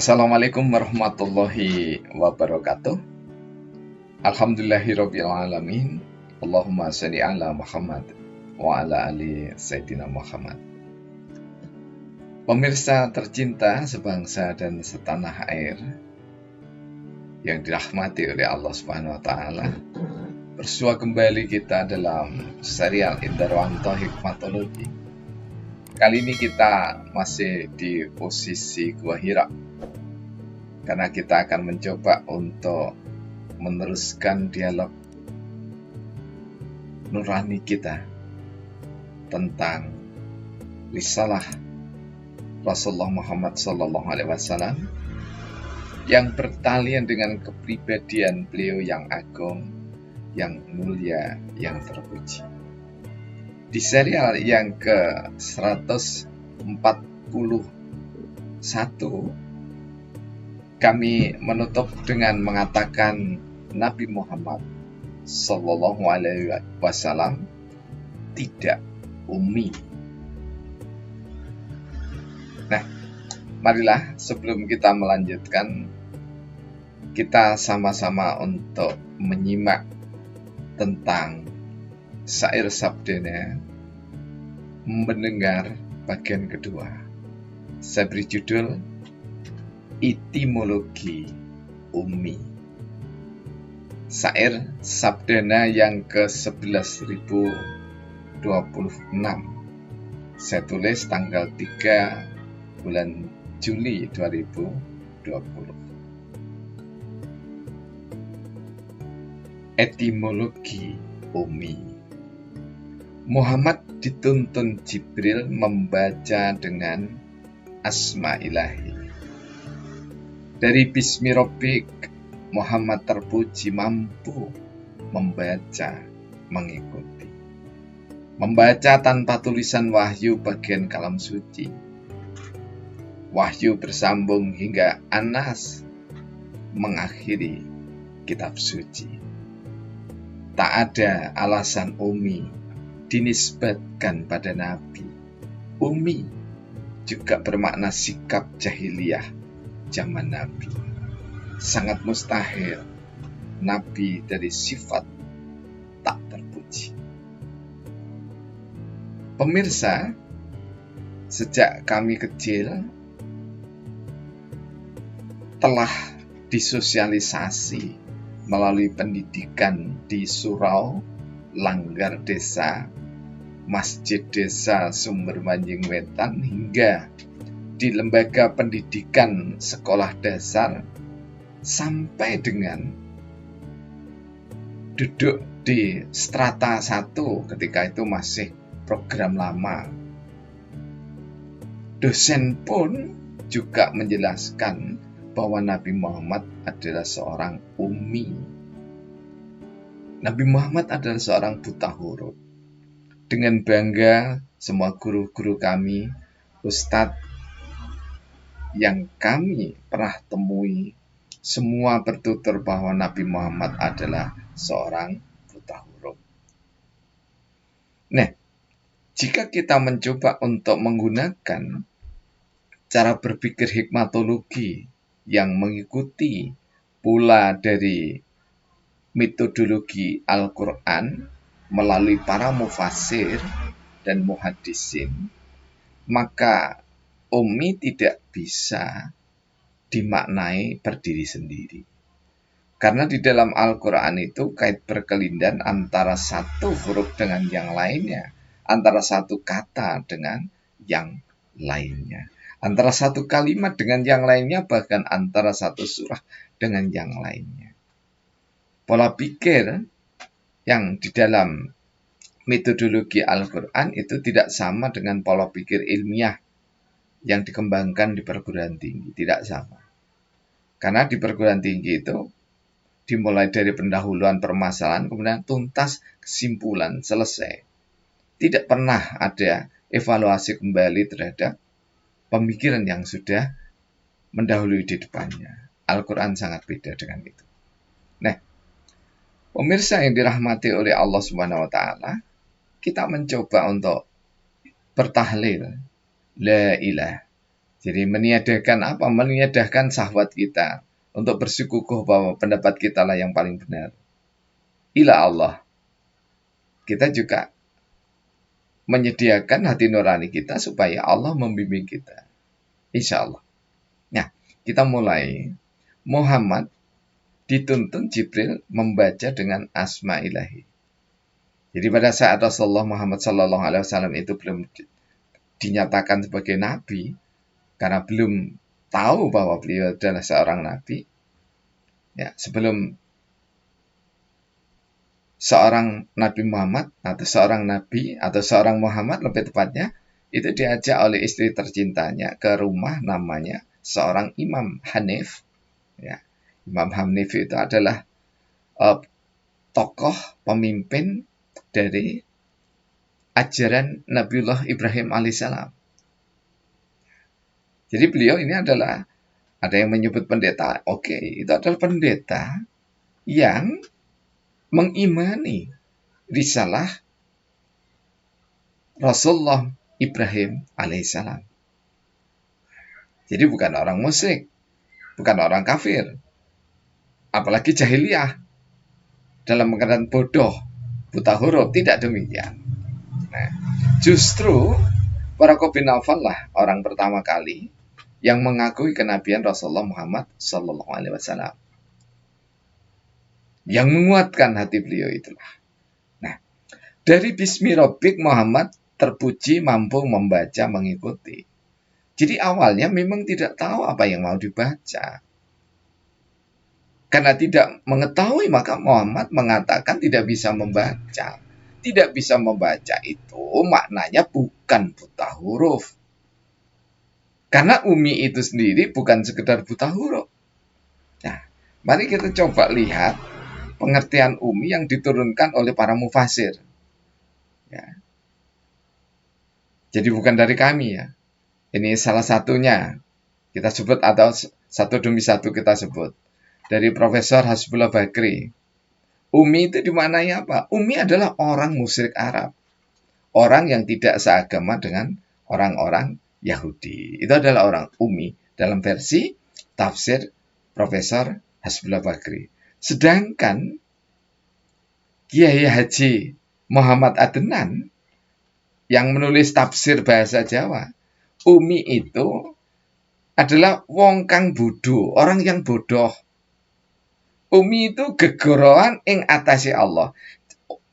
Assalamualaikum warahmatullahi wabarakatuh. Alhamdulillahirrabbilalamin. Allahumma sholli ala Muhammad wa ala ali Sayyidina Muhammad. Pemirsa tercinta sebangsa dan setanah air yang dirahmati oleh Allah Subhanahu wa taala. Bersua kembali kita dalam serial Indarwanto Hikmatologi. Kali ini kita masih di posisi Gua Hira, karena kita akan mencoba untuk meneruskan dialog nurani kita tentang risalah Rasulullah Muhammad SAW yang bertalian dengan kepribadian beliau yang agung, yang mulia, yang terpuji. Di serial yang ke-141 kami menutup dengan mengatakan Nabi Muhammad SAW tidak ummi. Nah, marilah sebelum kita melanjutkan, kita sama-sama untuk menyimak tentang syair sabdanya, mendengar bagian kedua. Saya beri judul Etimologi Ummi. Syair sabdana yang ke-11.026. Saya tulis tanggal 3 bulan Juli 2020. Etimologi Ummi. Muhammad dituntun Jibril membaca dengan asma ilahi. Dari Bismi Rabbik, Muhammad terpuji mampu membaca, mengikuti. Membaca tanpa tulisan wahyu bagian kalam suci. Wahyu bersambung hingga Anas mengakhiri kitab suci. Tak ada alasan ummi dinisbatkan pada Nabi. Ummi juga bermakna sikap jahiliyah zaman Nabi. Sangat mustahil Nabi dari sifat tak terpuji. Pemirsa, sejak kami kecil telah disosialisasi melalui pendidikan di surau, langgar desa, masjid desa Sumber Manjing Wetan, hingga di lembaga pendidikan sekolah dasar, sampai dengan duduk di strata 1 ketika itu masih program lama. Dosen pun juga menjelaskan bahwa Nabi Muhammad adalah seorang ummi. Nabi Muhammad adalah seorang buta huruf. Dengan bangga semua guru-guru kami, ustadz yang kami pernah temui, semua bertutur bahwa Nabi Muhammad adalah seorang buta huruf. Nah, jika kita mencoba untuk menggunakan cara berpikir hikmatologi yang mengikuti pula dari metodologi Al-Quran melalui para mufassir dan muhaddisin, maka ummi tidak bisa dimaknai berdiri sendiri. Karena di dalam Al-Quran itu kait berkelindan antara satu huruf dengan yang lainnya, antara satu kata dengan yang lainnya, antara satu kalimat dengan yang lainnya, bahkan antara satu surah dengan yang lainnya. Pola pikir yang di dalam metodologi Al-Quran itu tidak sama dengan pola pikir ilmiah yang dikembangkan di perguruan tinggi, tidak sama. Karena di perguruan tinggi itu dimulai dari pendahuluan permasalahan, kemudian tuntas, kesimpulan, selesai. Tidak pernah ada evaluasi kembali terhadap pemikiran yang sudah mendahului di depannya. Al-Quran sangat beda dengan itu. Nah, pemirsa yang dirahmati oleh Allah Subhanahu wa taala, kita mencoba untuk bertahlil la ilaha Jadi meniadakan apa? Meniadakan syahwat kita untuk bersikukuh bahwa pendapat kita lah yang paling benar. Ila Allah. Kita juga menyediakan hati nurani kita supaya Allah membimbing kita. Insya Allah. Nah, kita mulai. Muhammad dituntun Jibril membaca dengan asma ilahi. Jadi pada saat Rasulullah Muhammad SAW itu belum dinyatakan sebagai nabi, karena belum tahu bahwa beliau adalah seorang nabi. Ya, sebelum seorang Nabi Muhammad atau seorang nabi atau seorang Muhammad lebih tepatnya itu diajak oleh istri tercintanya ke rumah namanya seorang Imam Hanif. Ya, Imam Hanif itu adalah tokoh pemimpin dari ajaran Nabiullah Ibrahim alaihissalam. Jadi beliau ini adalah, ada yang menyebut pendeta, oke, itu adalah pendeta yang mengimani risalah Rasulullah Ibrahim alaihissalam. Jadi bukan orang musyrik, bukan orang kafir, apalagi jahiliyah, dalam keadaan bodoh, buta huruf, tidak demikian. Nah, justru Waraqah bin Nawfal lah orang pertama kali yang mengakui kenabian Rasulullah Muhammad SAW, yang menguatkan hati beliau itulah. Nah, dari Bismi Rabbik Muhammad terpuji mampu membaca mengikuti. Jadi awalnya memang tidak tahu apa yang mau dibaca. Karena tidak mengetahui maka Muhammad mengatakan tidak bisa membaca. Tidak bisa membaca itu maknanya bukan buta huruf. Karena Umi itu sendiri bukan sekedar buta huruf. Nah, mari kita coba lihat pengertian Umi yang diturunkan oleh para mufasir. Ya. Jadi bukan dari kami ya. Ini salah satunya kita sebut atau satu demi satu kita sebut. Dari Profesor Hasbullah Bakri. Umi itu dimaknai apa? Umi adalah orang musyrik Arab. Orang yang tidak seagama dengan orang-orang Yahudi. Itu adalah orang Umi dalam versi tafsir Profesor Hasbullah Bakri. Sedangkan Kiai Haji Muhammad Adnan yang menulis tafsir bahasa Jawa, Umi itu adalah wong kang bodho, orang yang bodoh. Umi itu gegorohan ing atase Allah.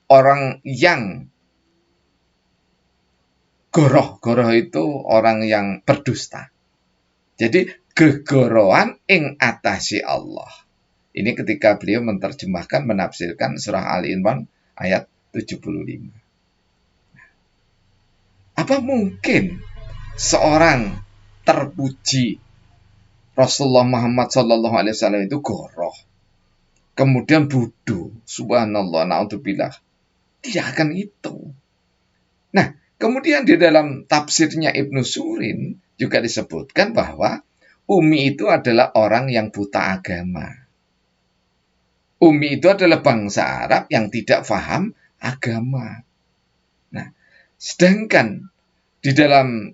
Orang yang goroh itu orang yang berdusta. Jadi gegorohan ing atase Allah. Ini ketika beliau menerjemahkan, menafsirkan surah Ali Imran ayat 75. Apa mungkin seorang terpuji Rasulullah Muhammad SAW itu goroh, kemudian bodoh? Subhanallah, na'udzubillah. Tidak akan itu. Nah, kemudian di dalam tafsirnya Ibnu Surin juga disebutkan bahwa Umi itu adalah orang yang buta agama. Umi itu adalah bangsa Arab yang tidak paham agama. Nah, sedangkan di dalam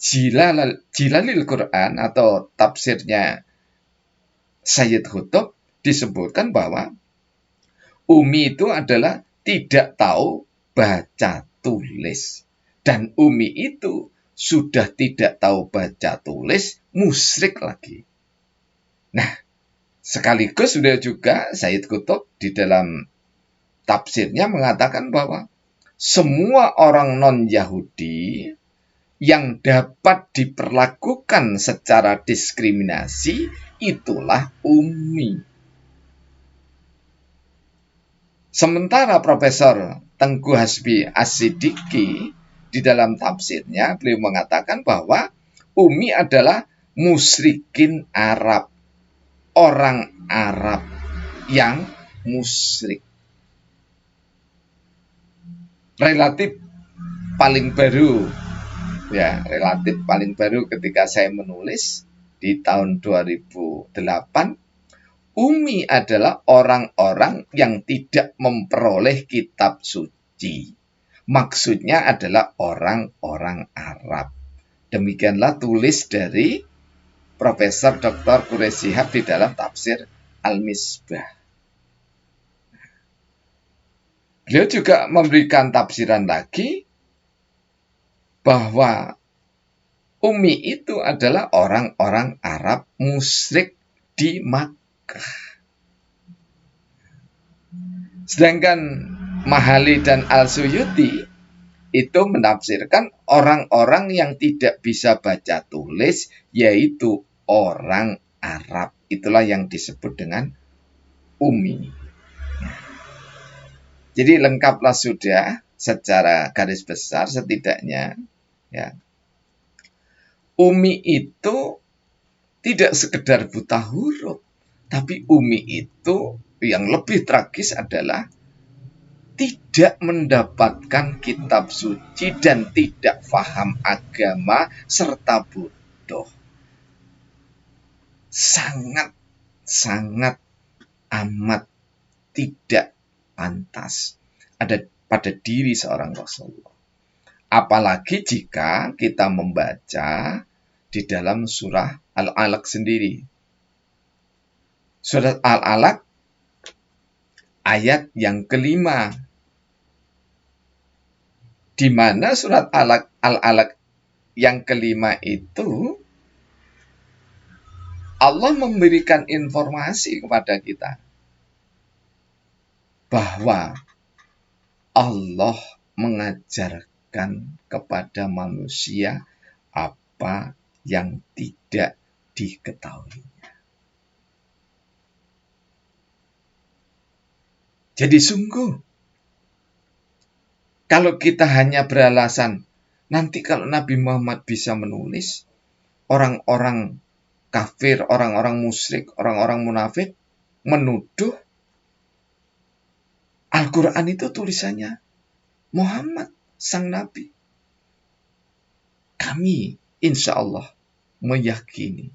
Jilalil Quran atau tafsirnya Sayyid Qutb disebutkan bahwa Umi itu adalah tidak tahu baca tulis. Dan Umi itu sudah tidak tahu baca tulis, musyrik lagi. Nah, sekaligus sudah juga Sayyid Qutb di dalam tafsirnya mengatakan bahwa semua orang non-Yahudi yang dapat diperlakukan secara diskriminasi itulah Umi. Sementara Profesor Tengku Hasbi As-Siddiqi di dalam tafsirnya beliau mengatakan bahwa Umi adalah musyrikin Arab, orang Arab yang musyrik. Relatif paling baru ketika saya menulis di tahun 2008, Umi adalah orang-orang yang tidak memperoleh kitab suci. Maksudnya adalah orang-orang Arab. Demikianlah tulis dari Profesor Dr. Quraish Shihab di dalam tafsir Al-Misbah. Beliau juga memberikan tafsiran lagi bahwa Ummi itu adalah orang-orang Arab musyrik di Makkah. Sedangkan Mahali dan Al-Suyuti itu menafsirkan orang-orang yang tidak bisa baca tulis, yaitu orang Arab. Itulah yang disebut dengan Ummi. Jadi lengkaplah sudah secara garis besar setidaknya. Ya. Ummi itu tidak sekedar buta huruf, tapi Ummi itu yang lebih tragis adalah tidak mendapatkan kitab suci dan tidak paham agama serta bodoh. Sangat amat tidak pantas ada pada diri seorang Rasulullah. Apalagi jika kita membaca di dalam surah Al-Alaq sendiri. Surat Al-Alaq ayat yang kelima, di mana surat Al-Alaq yang kelima itu Allah memberikan informasi kepada kita bahwa Allah mengajarkan kepada manusia apa yang tidak diketahuinya. Jadi sungguh, kalau kita hanya beralasan, nanti kalau Nabi Muhammad bisa menulis, orang-orang kafir, orang-orang musyrik, orang-orang munafik menuduh Al-Quran itu tulisannya Muhammad, sang Nabi. Kami insya Allah meyakini,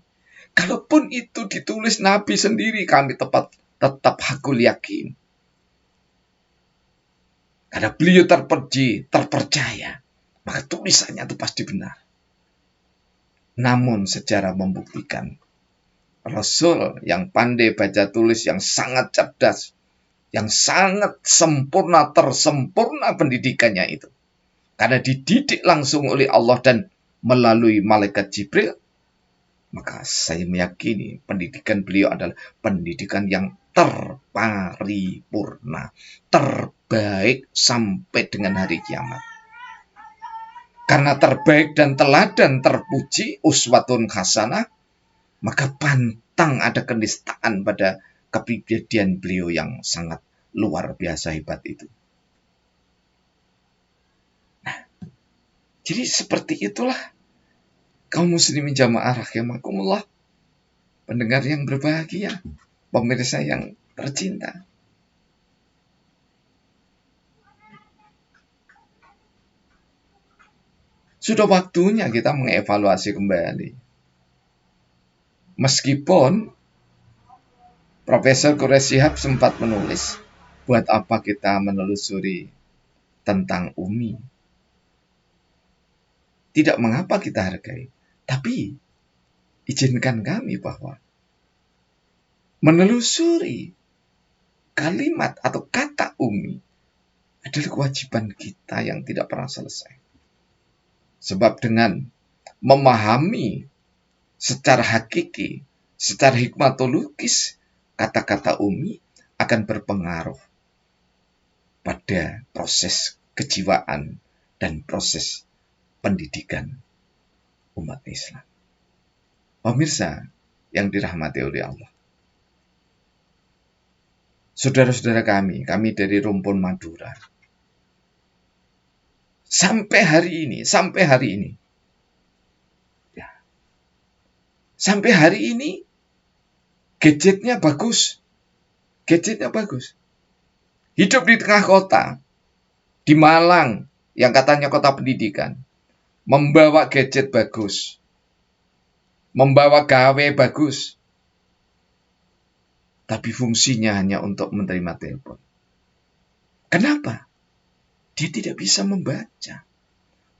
kalaupun itu ditulis Nabi sendiri, kami tetap hakul yakin. Karena beliau terpercaya, maka tulisannya itu pasti benar. Namun sejarah membuktikan Rasul yang pandai baca tulis, yang sangat cerdas, yang sangat sempurna, tersempurna pendidikannya itu. Karena dididik langsung oleh Allah dan melalui malaikat Jibril, maka saya meyakini pendidikan beliau adalah pendidikan yang terparipurna, terbaik sampai dengan hari kiamat. Karena terbaik dan teladan terpuji, uswatun hasanah, maka pantang ada kenistaan pada kepribadian beliau yang sangat luar biasa hebat itu. Nah, jadi seperti itulah kaum muslimin jamaah rahimakumullah, pendengar yang berbahagia, pemirsa yang tercinta. Sudah waktunya kita mengevaluasi kembali. Meskipun Profesor Quraish Shihab sempat menulis, buat apa kita menelusuri tentang Ummi? Tidak mengapa kita hargai, tapi izinkan kami bahwa menelusuri kalimat atau kata Ummi adalah kewajiban kita yang tidak pernah selesai. Sebab dengan memahami secara hakiki, secara hikmatologis, kata-kata Ummi akan berpengaruh pada proses kejiwaan dan proses pendidikan umat Islam. Pemirsa yang dirahmati oleh Allah. Saudara-saudara kami dari Rumpun Madura, sampai hari ini, gadgetnya bagus. Hidup di tengah kota, di Malang, yang katanya kota pendidikan, membawa gadget bagus, membawa gawe bagus, tapi fungsinya hanya untuk menerima telepon. Kenapa? Dia tidak bisa membaca.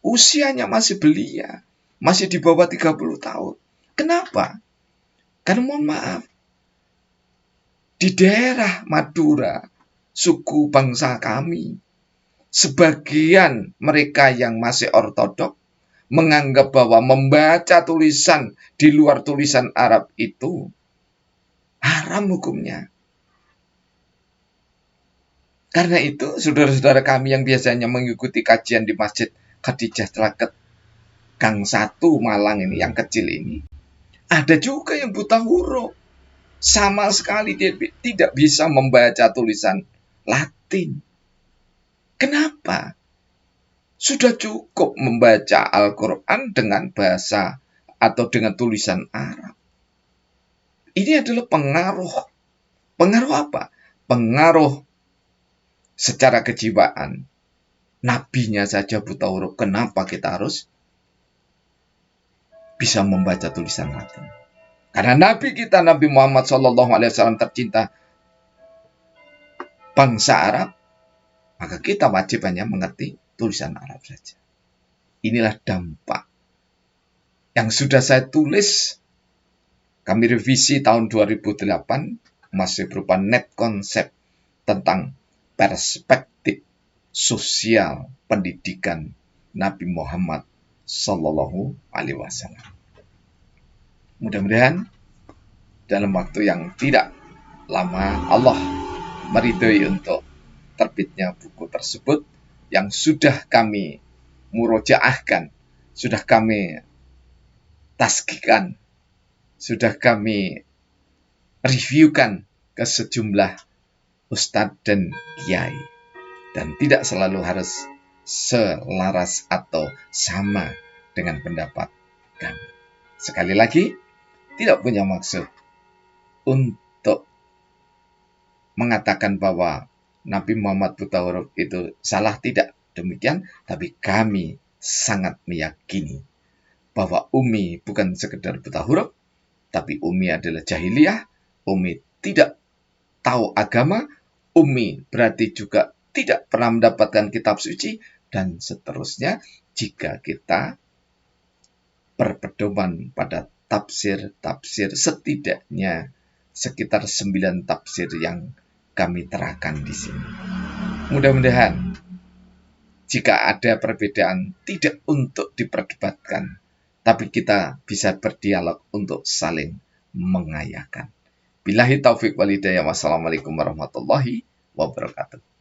Usianya masih belia, masih di bawah 30 tahun. Kenapa? Karena mohon maaf, di daerah Madura, suku bangsa kami, sebagian mereka yang masih ortodok menganggap bahwa membaca tulisan di luar tulisan Arab itu haram hukumnya. Karena itu, saudara-saudara kami yang biasanya mengikuti kajian di Masjid Khadijah Tlaket Gang 1 Malang ini, yang kecil ini, ada juga yang buta huruf. Sama sekali dia tidak bisa membaca tulisan Latin. Kenapa? Sudah cukup membaca Al-Quran dengan bahasa atau dengan tulisan Arab. Ini adalah pengaruh. Pengaruh apa? Pengaruh secara kejiwaan. Nabinya saja buta huruf, kenapa kita harus bisa membaca tulisan Latin? Karena Nabi kita, Nabi Muhammad SAW tercinta bangsa Arab, maka kita wajib hanya mengerti tulisan Arab saja. Inilah dampak yang sudah saya tulis. Kami revisi tahun 2008, masih berupa net konsep tentang perspektif sosial pendidikan Nabi Muhammad Sallallahu Alaihi Wasallam. Mudah-mudahan dalam waktu yang tidak lama Allah meridhoi untuk terbitnya buku tersebut yang sudah kami murojaahkan, sudah kami tasghihkan, sudah kami reviewkan ke sejumlah ustadz dan kiai, dan tidak selalu harus selaras atau sama dengan pendapat kami. Sekali lagi, tidak punya maksud untuk mengatakan bahwa Nabi Muhammad buta huruf itu salah, tidak demikian, tapi kami sangat meyakini bahwa Umi bukan sekedar buta huruf, tapi Umi adalah jahiliyah, Umi tidak tahu agama, Umi berarti juga tidak pernah mendapatkan kitab suci, dan seterusnya. Jika kita berpedoman pada tafsir-tafsir, setidaknya sekitar 9 tafsir yang kami terangkan di sini. Mudah-mudahan jika ada perbedaan tidak untuk diperdebatkan, tapi kita bisa berdialog untuk saling mengayakan. Billahi taufiq wal hidayah. Wassalamualaikum warahmatullahi wabarakatuh.